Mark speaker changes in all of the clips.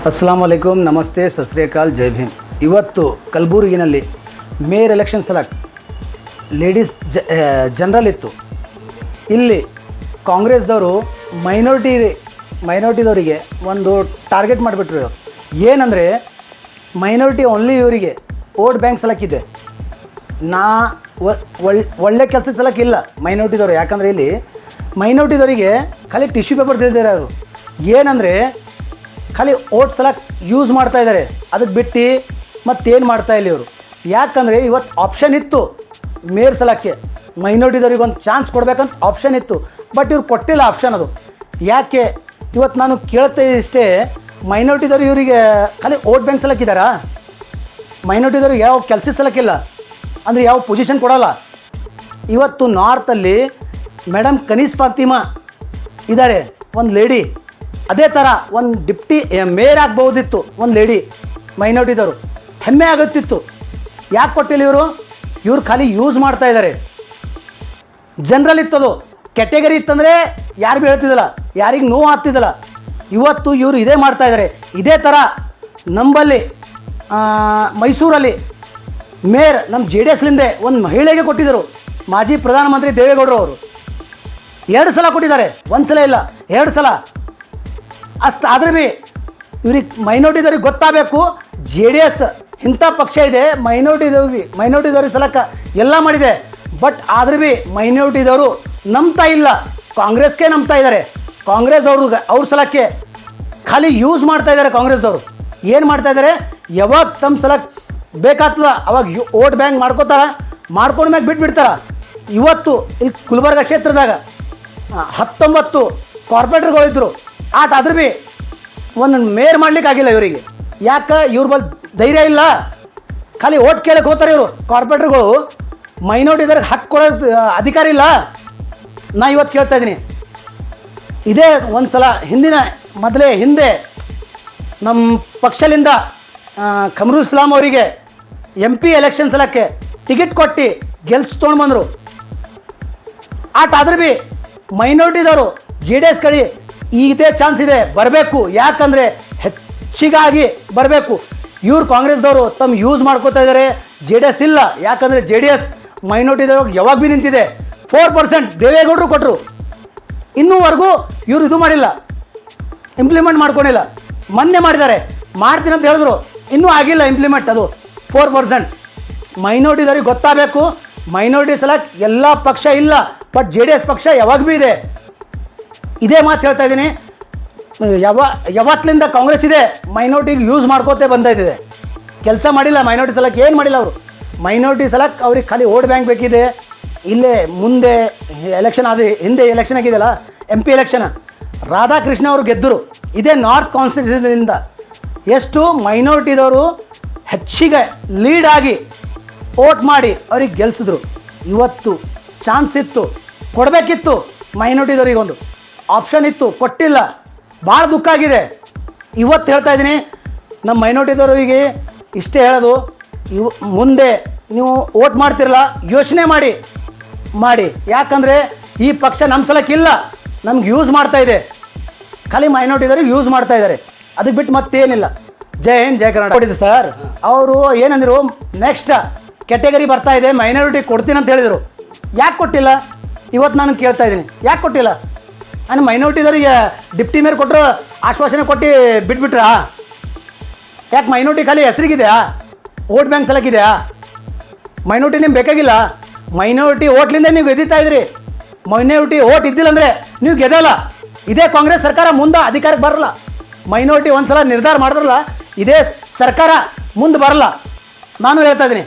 Speaker 1: अस्सलाम वालेकुम, नमस्ते, सत श्री अकाल, जय भीम। ಇವತ್ತು ಕಲಬುರಗಿನಲ್ಲಿ ಮೇಯರ್ ಎಲೆಕ್ಷನ್ ಸಲಕ್ ಲೇಡೀಸ್ ಜನರಲ್ ಇತ್ತು. ಇಲ್ಲಿ ಕಾಂಗ್ರೆಸ್ದವರು ಮೈನಾರಿಟಿದವರಿಗೆ ಒಂದು ಟಾರ್ಗೆಟ್ ಮಾಡಿಬಿಟ್ರು. ಏನಂದರೆ ಮೈನಾರಿಟಿ ಓನ್ಲಿ ಇವರಿಗೆ ವೋಟ್ ಬ್ಯಾಂಕ್ ಸಲಕ್ಕಿದೆ. ಒಳ್ಳೆ ಕೆಲಸ ಸಲಕ್ಕಿಲ್ಲ ಮೈನಾರಿಟಿದವರು. ಯಾಕಂದರೆ ಇಲ್ಲಿ ಮೈನಾರಿಟಿದವರಿಗೆ ಖಾಲಿ ಟಿಶ್ಯೂ ಪೇಪರ್ ತಿಳಿದಿದ್ದಾರೆ. ಅವರು ಏನಂದರೆ ಖಾಲಿ ಓಟ್ ಸಲ ಯೂಸ್ ಮಾಡ್ತಾ ಇದ್ದಾರೆ. ಅದಕ್ಕೆ ಬಿಟ್ಟು ಮತ್ತೇನು ಮಾಡ್ತಾ ಇಲ್ಲ ಇವರು. ಯಾಕಂದರೆ ಇವತ್ತು ಆಪ್ಷನ್ ಇತ್ತು ಮೇಯರ್ ಸಲಕ್ಕೆ ಮೈನಾರಿಟಿದವ್ರಿಗೆ ಒಂದು ಚಾನ್ಸ್ ಕೊಡಬೇಕಂತ ಆಪ್ಷನ್ ಇತ್ತು. ಬಟ್ ಇವ್ರು ಕೊಟ್ಟಿಲ್ಲ ಆಪ್ಷನ್. ಅದು ಯಾಕೆ ಇವತ್ತು ನಾನು ಕೇಳ್ತಾ ಇಷ್ಟೇ, ಮೈನಾರಿಟಿದವ್ರು ಇವರಿಗೆ ಖಾಲಿ ಓಟ್ ಬ್ಯಾಂಕ್ ಸಲಕ್ಕಿದ್ದಾರಾ? ಮೈನಾರಿಟಿದವ್ರಿಗೆ ಯಾವ ಕೆಲಸ ಸಲಕ್ಕಿಲ್ಲ, ಅಂದರೆ ಯಾವ ಪೊಸಿಷನ್ ಕೊಡೋಲ್ಲ. ಇವತ್ತು ನಾರ್ತಲ್ಲಿ ಮೇಡಮ್ ಕನೀಸ್ ಫಾತಿಮಾ ಇದ್ದಾರೆ, ಒಂದು ಲೇಡಿ. ಅದೇ ಥರ ಒಂದು ಡಿಪ್ಟಿ ಮೇಯರ್ ಆಗ್ಬೋದಿತ್ತು ಒಂದು ಲೇಡಿ. ಮೈನಾರಿಟಿದವರು ಹೆಮ್ಮೆ ಆಗುತ್ತಿತ್ತು. ಯಾಕೆ ಕೊಟ್ಟಿಲ್ಲ ಇವರು? ಇವ್ರು ಖಾಲಿ ಯೂಸ್ ಮಾಡ್ತಾ ಇದ್ದಾರೆ. ಜನರಲ್ ಇತ್ತದು, ಕ್ಯಾಟಗರಿ ಇತ್ತಂದರೆ ಯಾರಿಗೂ ಹೇಳ್ತಿದ್ದಲ್ಲ, ಯಾರಿಗೆ ನೋವು ಆಗ್ತಿದ್ದಲ್ಲ. ಇವತ್ತು ಇವರು ಇದೇ ಮಾಡ್ತಾ ಇದ್ದಾರೆ. ಇದೇ ಥರ ನಂಬಲ್ಲಿ ಮೈಸೂರಲ್ಲಿ ಮೇಯರ್ ನಮ್ಮ JDSಲಿಂದ ಒಂದು ಮಹಿಳೆಗೆ ಕೊಟ್ಟಿದ್ದರು. ಮಾಜಿ ಪ್ರಧಾನಮಂತ್ರಿ ದೇವೇಗೌಡರು ಅವರು 2 ಸಲ ಕೊಟ್ಟಿದ್ದಾರೆ, 1 ಸಲ ಇಲ್ಲ, 2 ಸಲ. ಅಷ್ಟು ಆದ್ರೆ ಭೀ ಇವ್ರಿಗೆ ಮೈನಾರಿಟಿದವ್ರಿಗೆ ಗೊತ್ತಾಗಬೇಕು, JDS ಇಂಥ ಪಕ್ಷ ಇದೆ, ಮೈನಾರಿಟಿದವ್ರಿಗೆ ಸಲಕ ಎಲ್ಲ ಮಾಡಿದೆ. ಬಟ್ ಆದ್ರೆ ಭೀ ಮೈನಾರಿಟಿದವರು ನಂಬ್ತಾ ಇಲ್ಲ, ಕಾಂಗ್ರೆಸ್ಗೆ ನಂಬ್ತಾ ಇದ್ದಾರೆ. ಕಾಂಗ್ರೆಸ್ ಅವ್ರ ಸಲಕ್ಕೆ ಖಾಲಿ ಯೂಸ್ ಮಾಡ್ತಾ ಇದ್ದಾರೆ. ಕಾಂಗ್ರೆಸ್ದವರು ಏನು ಮಾಡ್ತಾ ಇದ್ದಾರೆ, ಯಾವಾಗ ತಮ್ಮ ಸಲಕ್ಕೆ ಬೇಕಾಗ್ತದ ಅವಾಗ ವೋಟ್ ಬ್ಯಾಂಕ್ ಮಾಡ್ಕೋತಾರ, ಮಾಡ್ಕೊಂಡ್ಮ್ಯಾಗ ಬಿಟ್ಬಿಡ್ತಾರ. ಇವತ್ತು ಇಲ್ಲಿ ಗುಲ್ಬರ್ಗ ಕ್ಷೇತ್ರದಾಗ 19 ಕಾರ್ಪೊರೇಟರ್ಗಳಿದ್ರು. ಆದ್ರೆ ಭೀ ಒಂದು ಮೇಯರ್ ಮಾಡ್ಲಿಕ್ಕೆ ಆಗಿಲ್ಲ ಇವರಿಗೆ. ಯಾಕೆ? ಇವ್ರ ಬಳಿ ಧೈರ್ಯ ಇಲ್ಲ, ಖಾಲಿ ಓಟ್ ಕೇಳಕ್ಕೆ ಹೋಗ್ತಾರೆ ಇವರು. ಕಾರ್ಪೊರೇಟರ್ಗಳು ಮೈನಾರಿಟಿದವ್ರಿಗೆ ಹಕ್ಕು ಕೊಡೋ ಅಧಿಕಾರ ಇಲ್ಲ. ನಾ ಇವತ್ತು ಕೇಳ್ತಾ ಇದ್ದೀನಿ, ಇದೇ ಒಂದು ಸಲ ಹಿಂದೆ ನಮ್ಮ ಪಕ್ಷದಿಂದ ಖಮರುಲ್ ಇಸ್ಲಾಂ ಅವರಿಗೆ MP ಎಲೆಕ್ಷನ್ ಸಲಕ್ಕೆ ಟಿಕೆಟ್ ಕೊಟ್ಟು ತೊಗೊಂಡು ಬಂದರು. ಆದ್ರೆ ಭೀ ಮೈನಾರಿಟಿದವರು JDS ಕಡೆ ಇದೇ ಚಾನ್ಸ್ ಇದೆ, ಬರಬೇಕು. ಯಾಕಂದರೆ ಹೆಚ್ಚಿಗಾಗಿ ಬರಬೇಕು. ಇವ್ರು ಕಾಂಗ್ರೆಸ್ದವರು ತಮ್ಮ ಯೂಸ್ ಮಾಡ್ಕೋತಾ ಇದ್ದಾರೆ. JDS ಇಲ್ಲ, ಯಾಕಂದರೆ JDS ಮೈನಾರಿಟಿದವ್ರಿಗೆ ಯಾವಾಗ ಭೀ ನಿಂತಿದೆ. 4% ದೇವೇಗೌಡರು ಕೊಟ್ಟರು, ಇನ್ನೂವರೆಗೂ ಇವರು ಇದು ಮಾಡಿಲ್ಲ, ಇಂಪ್ಲಿಮೆಂಟ್ ಮಾಡ್ಕೊಂಡಿಲ್ಲ. ಮೊನ್ನೆ ಮಾಡಿದ್ದಾರೆ, ಮಾಡ್ತೀನಿ ಅಂತ ಹೇಳಿದ್ರು, ಇನ್ನೂ ಆಗಿಲ್ಲ ಇಂಪ್ಲಿಮೆಂಟ್. ಅದು 4%. ಮೈನಾರಿಟಿದವ್ರಿಗೆ ಗೊತ್ತಾಗಬೇಕು, ಮೈನಾರಿಟಿ ಸಲ ಎಲ್ಲ ಪಕ್ಷ ಇಲ್ಲ, ಬಟ್ JDS ಪಕ್ಷ ಯಾವಾಗ ಭೀ ಇದೆ. ಇದೇ ಮಾತು ಹೇಳ್ತಾ ಇದ್ದೀನಿ. ಯಾವತ್ತಲಿಂದ ಕಾಂಗ್ರೆಸ್ ಇದೆ ಮೈನಾರಿಟಿಗೆ ಯೂಸ್ ಮಾಡ್ಕೋತೇ ಬಂದಿದೆ. ಕೆಲಸ ಮಾಡಿಲ್ಲ ಮೈನಾರಿಟಿ ಸಲಕ್ಕೆ. ಏನು ಮಾಡಿಲ್ಲ ಅವರು ಮೈನಾರಿಟಿ ಸಲಕ್ಕೆ. ಅವ್ರಿಗೆ ಖಾಲಿ ವೋಟ್ ಬ್ಯಾಂಕ್ ಬೇಕಿದೆ. ಇಲ್ಲೇ ಮುಂದೆ ಎಲೆಕ್ಷನ್ ಹಿಂದೆ ಎಲೆಕ್ಷನ್ ಆಗಿದೆಯಲ್ಲ, MP ಎಲೆಕ್ಷನ್, ರಾಧಾಕೃಷ್ಣ ಅವರು ಗೆದ್ದರು. ಇದೇ ನಾರ್ತ್ ಕಾನ್ಸ್ಟಿಟ್ಯೂನ್ಸಿಯಿಂದ ಎಷ್ಟು ಮೈನಾರಿಟಿದವರು ಹೆಚ್ಚಿಗೆ ಲೀಡ್ ಆಗಿ ವೋಟ್ ಮಾಡಿ ಅವ್ರಿಗೆ ಗೆಲ್ಲಿಸಿದ್ರು. ಇವತ್ತು ಚಾನ್ಸ್ ಇತ್ತು, ಕೊಡಬೇಕಿತ್ತು. ಮೈನಾರಿಟಿದವ್ರಿಗೆ ಒಂದು ಆಪ್ಷನ್ ಇತ್ತು, ಕೊಟ್ಟಿಲ್ಲ. ಭಾಳ ದುಃಖ ಆಗಿದೆ. ಇವತ್ತು ಹೇಳ್ತಾ ಇದ್ದೀನಿ, ನಮ್ಮ ಮೈನಾರಿಟಿದವರಿಗೆ ಇಷ್ಟೇ ಹೇಳೋದು, ಮುಂದೆ ನೀವು ವೋಟ್ ಮಾಡ್ತಿರಲ್ಲ, ಯೋಚನೆ ಮಾಡಿ. ಯಾಕಂದರೆ ಈ ಪಕ್ಷ ನಮ್ಮ ಸಲಕ್ಕಿಲ್ಲ, ನಮ್ಗೆ ಯೂಸ್ ಮಾಡ್ತಾ ಇದೆ. ಖಾಲಿ ಮೈನಾರಿಟಿದವ್ರಿಗೆ ಯೂಸ್ ಮಾಡ್ತಾ ಇದ್ದಾರೆ. ಅದಕ್ಕೆ ಬಿಟ್ಟು ಮತ್ತೇನಿಲ್ಲ. ಜೈ ಹಿಂದ್, ಜೈ ಕರ್ನಾಟಕ. ಕೊಟ್ಟಿದ್ದು ಸರ್, ಅವರು ಏನಂದರು, ನೆಕ್ಸ್ಟ್ ಕ್ಯಾಟಗರಿ ಬರ್ತಾ ಇದೆ, ಮೈನಾರಿಟಿ ಕೊಡ್ತೀನಿ ಅಂತ ಹೇಳಿದರು. ಯಾಕೆ ಕೊಟ್ಟಿಲ್ಲ? ಇವತ್ತು ನಾನು ಕೇಳ್ತಾ ಇದ್ದೀನಿ, ಯಾಕೆ ಕೊಟ್ಟಿಲ್ಲ? ನಾನು ಮೈನಾರಿಟಿದವ್ರಿಗೆ ಡಿಪ್ಟಿ ಮೇಯರ್ ಕೊಟ್ಟರು, ಆಶ್ವಾಸನೆ ಕೊಟ್ಟು ಬಿಟ್ಬಿಟ್ರಾ? ಯಾಕೆ? ಮೈನಾರಿಟಿ ಖಾಲಿ ಹೆಸರಿಗಿದೆಯಾ? ವೋಟ್ ಬ್ಯಾಂಕ್ ಸಲಕ್ಕಿದೆಯಾ? ಮೈನಾರಿಟಿ ನಿಮ್ಗೆ ಬೇಕಾಗಿಲ್ಲ. ಮೈನಾರಿಟಿ ಓಟ್ಲಿಂದ ನೀವು ಗೆದ್ದಿತಾ ಇದ್ರಿ. ಮೈನಾರಿಟಿ ಓಟ್ ಇದ್ದಿಲ್ಲ ಅಂದರೆ ನೀವು ಗೆದ್ದಲ್ಲ. ಇದೇ ಕಾಂಗ್ರೆಸ್ ಸರ್ಕಾರ ಮುಂದೆ ಅಧಿಕಾರಕ್ಕೆ ಬರಲ್ಲ. ಮೈನಾರಿಟಿ ಒಂದು ಸಲ ನಿರ್ಧಾರ ಮಾಡಿದ್ರಲ್ಲ, ಇದೇ ಸರ್ಕಾರ ಮುಂದೆ ಬರಲ್ಲ. ನಾನು ಹೇಳ್ತಾ ಇದ್ದೀನಿ,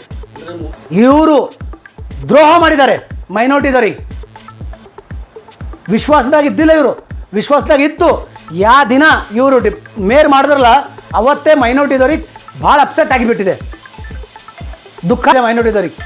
Speaker 1: ಇವರು ದ್ರೋಹ ಮಾಡಿದ್ದಾರೆ ಮೈನಾರಿಟಿದವ್ರಿಗೆ. ವಿಶ್ವಾಸದಾಗ ಇದ್ದಿಲ್ಲ ಇವರು, ವಿಶ್ವಾಸದಾಗ ಇತ್ತು. ಯಾವ ದಿನ ಇವರು ಮೇಯರ್ ಮಾಡಿದ್ರಲ್ಲ, ಅವತ್ತೇ ಮೈನಾರಿಟಿದವ್ರಿಗೆ ಭಾಳ ಅಪ್ಸೆಟ್ ಆಗಿಬಿಟ್ಟಿದೆ. ದುಃಖ ಇದೆ ಮೈನಾರಿಟಿದವ್ರಿಗೆ.